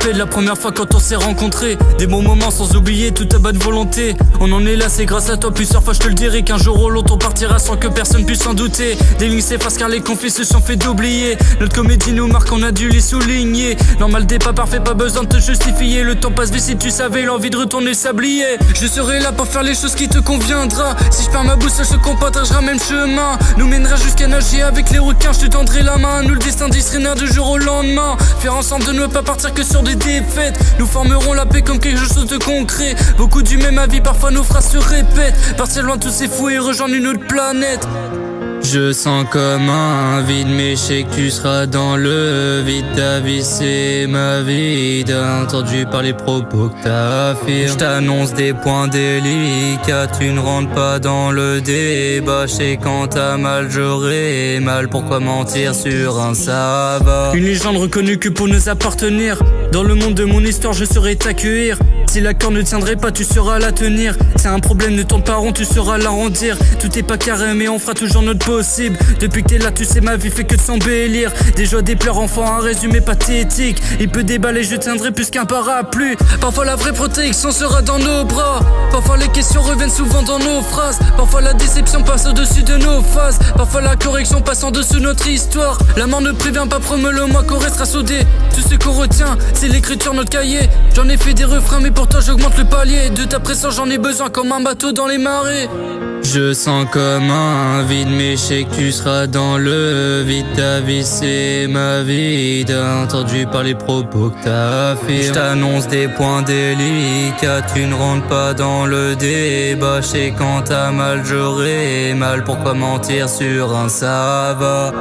rappelle la première fois quand on s'est rencontrés. Des bons moments sans oublier toute ta bonne volonté. On en est là, c'est grâce à toi, plusieurs fois je te le dirai, qu'un jour ou l'autre on partira sans que personne puisse s'en douter. Des lignes s'effacent car les conflits se sont fait d'oublier. Notre comédie nous marque, on a dû les souligner. Normal t'es pas parfait, pas besoin de te justifier. Le temps passe vite si tu savais l'envie de retourner sablier. Je serai là pour faire les choses qui te conviendra. Si je perds ma boussole, je qu'on partagera même chemin. Nous mènera jusqu'à nager avec les requins, je te tendrai la main. Nous le destin d'Israël du jour au lendemain. Faire ensemble de ne pas partir que sur des défaites. Nous formerons la paix comme quelque chose de concret. Beaucoup du même avis, parfois nos phrases se répètent. Partir loin de tous ces fous et rejoindre une autre planète. Je sens comme un vide, mais je sais que tu seras dans le vide. Ta vie c'est ma vie, t'as entendu par les propos que t'affirmes. Je t'annonce des points délicats, tu ne rentres pas dans le débat. Je sais quand t'as mal, j'aurai mal, pourquoi mentir sur un ça va. Une légende reconnue que pour nous appartenir. Dans le monde de mon histoire, je saurai t'accueillir. Si l'accord ne tiendrait pas, tu sauras la tenir. C'est un problème, ne tourne pas rond, tu sauras l'arrondir. Tout est pas carré, mais on fera toujours notre possible. Depuis que t'es là, tu sais, ma vie fait que de s'embellir. Des joies, des pleurs, enfants, un résumé pathétique. Il peut déballer, je tiendrai plus qu'un parapluie. Parfois la vraie protection sera dans nos bras. Parfois les questions reviennent souvent dans nos phrases. Parfois la déception passe au-dessus de nos phases. Parfois la correction passe en dessous de notre histoire. La mort ne prévient pas, promets-le-moi qu'on restera soudés. Tout ce qu'on retient, c'est l'écriture, notre cahier. J'en ai fait des refrains, mais pour toi j'augmente le palier. De ta présence j'en ai besoin comme un bateau dans les marées. Je sens comme un vide, mais je sais que tu seras dans le vide. Ta vie c'est ma vie, t'as entendu par les propos que t'affirmes. Je t'annonce des points délicats, tu ne rentres pas dans le débat. Je sais quand t'as mal, j'aurai mal, pourquoi mentir sur un ça va.